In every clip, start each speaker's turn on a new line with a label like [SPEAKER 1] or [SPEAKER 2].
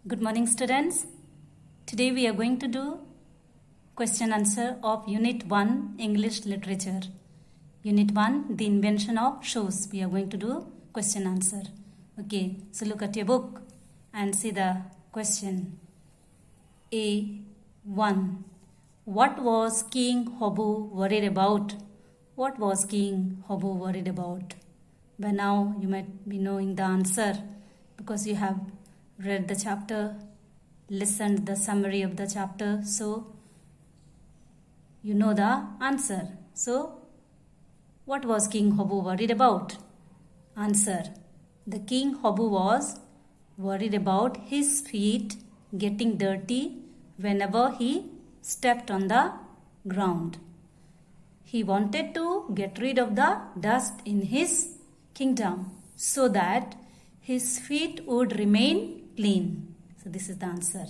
[SPEAKER 1] Good morning, students. Today we are going to do question answer of Unit 1 English Literature. Unit 1 The Invention of Shoes. We are going to do question answer. Okay, so look at your book and see the question. A1. What was King Hobu worried about? What was King Hobu worried about? By now you might be knowing the answer because you have read the chapter, listened the summary of the chapter, so you know the answer. So what was King Hobu worried about? Answer. The King Hobu was worried about his feet getting dirty whenever he stepped on the ground. He wanted to get rid of the dust in his kingdom so that his feet would remain clean. So this is the answer.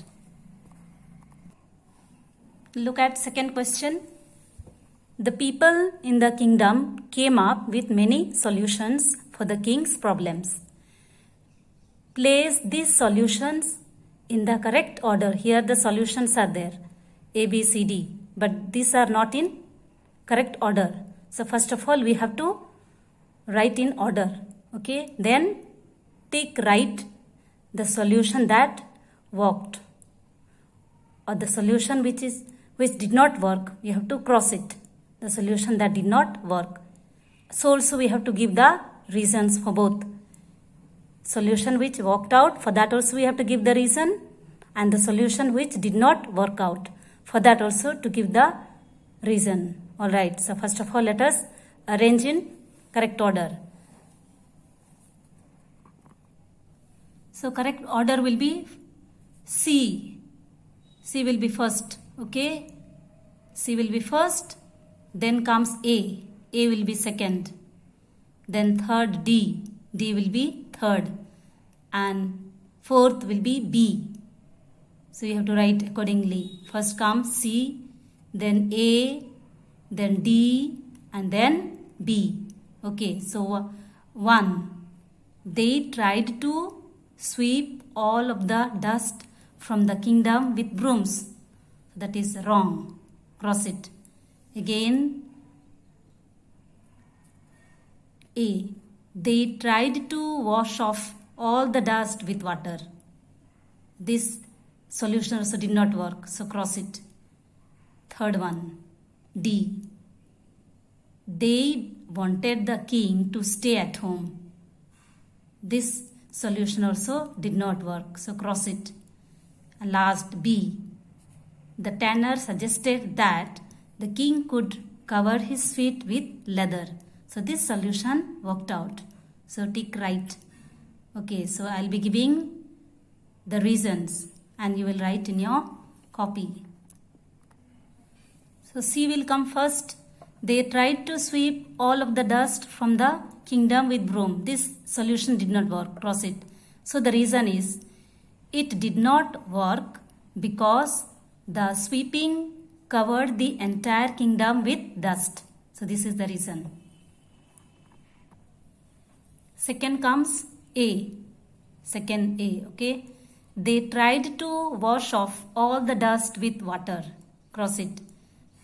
[SPEAKER 1] Look at second question. The people in the kingdom came up with many solutions for the king's problems. Place these solutions in the correct order. Here the solutions are there, A, B, C, D, but these are not in correct order. So first of all we have to write in order. Okay, then write the solution that worked, or the solution which did not work, we have to cross it. The solution that did not work. So also we have to give the reasons for both. Solution which worked out, for that also we have to give the reason, and the solution which did not work out, for that also to give the reason. Alright, so first of all let us arrange in correct order. So correct order will be C. C will be first. Okay. C will be first. Then comes A. A will be second. Then third D. D will be third. And fourth will be B. So you have to write accordingly. First comes C. Then A. Then D. And then B. Okay. So 1. They tried to sweep all of the dust from the kingdom with brooms. That is wrong. Cross it. Again, A. They tried to wash off all the dust with water. This solution also did not work, so cross it. Third one, D. They wanted the king to stay at home. This solution also did not work, so cross it. And last, B. The tanner suggested that the king could cover his feet with leather. So this solution worked out. So tick right. Okay, so I'll be giving the reasons and you will write in your copy. So C will come first. They tried to sweep all of the dust from the kingdom with broom. This solution did not work. Cross it. So the reason is it did not work because the sweeping covered the entire kingdom with dust. So this is the reason. Second comes A. Second A. Okay. They tried to wash off all the dust with water. Cross it.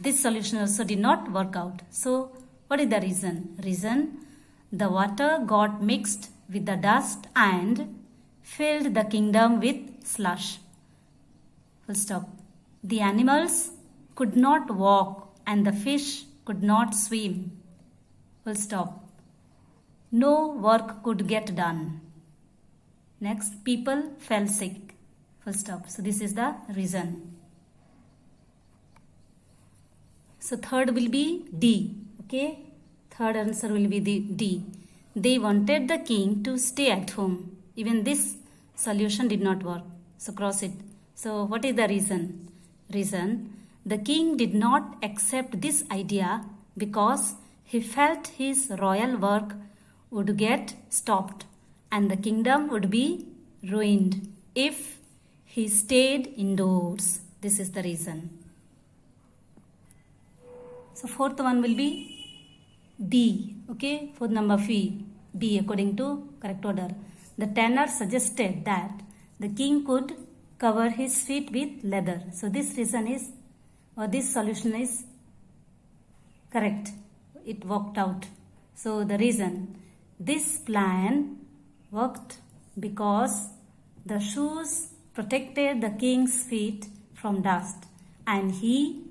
[SPEAKER 1] This solution also did not work out. So what is the reason? Reason, the water got mixed with the dust and filled the kingdom with slush. Full stop. The animals could not walk and the fish could not swim. Full stop. No work could get done. Next, people fell sick. Full stop. So this is the reason. So third will be D. Okay. Third answer will be the D. They wanted the king to stay at home. Even this solution did not work. So cross it. So what is the reason? Reason, the king did not accept this idea because he felt his royal work would get stopped and the kingdom would be ruined if he stayed indoors. This is the reason. So fourth one will be D. Okay, fourth number B according to correct order. The tanner suggested that the king could cover his feet with leather. So this reason is, or this solution is correct. It worked out. So the reason, this plan worked because the shoes protected the king's feet from dust and he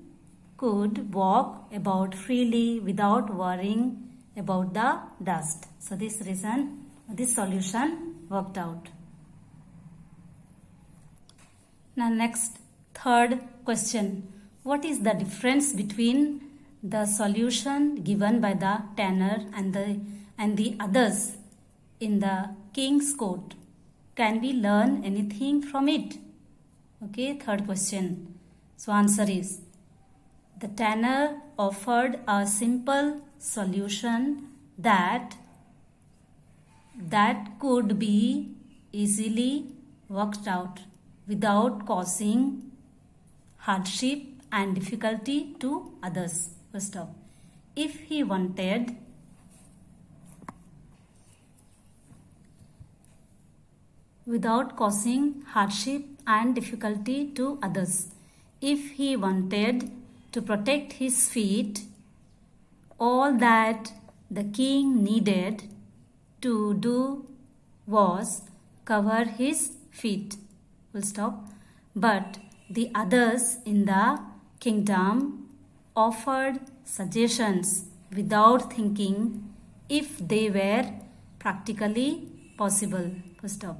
[SPEAKER 1] could walk about freely without worrying about the dust. So this reason, this solution worked out. Now next, third question. What is the difference between the solution given by the tanner and the others in the king's court? Can we learn anything from it? Okay, third question. So answer is, the tanner offered a simple solution that could be easily worked out without causing hardship and difficulty to others. First off, if he wanted without causing hardship and difficulty to others, if he wanted to protect his feet, all that the king needed to do was cover his feet. Full stop. But the others in the kingdom offered suggestions without thinking if they were practically possible. Full stop.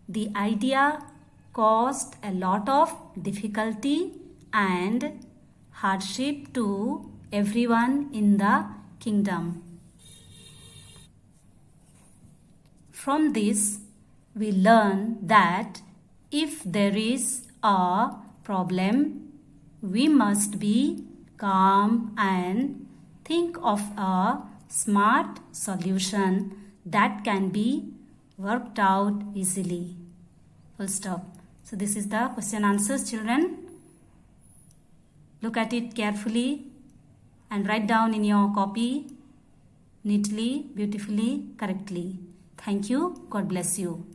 [SPEAKER 1] The idea caused a lot of difficulty and hardship to everyone in the kingdom. From this, we learn that if there is a problem, we must be calm and think of a smart solution that can be worked out easily. Full stop. So this is the question answers, children. Look at it carefully and write down in your copy neatly, beautifully, correctly. Thank you. God bless you.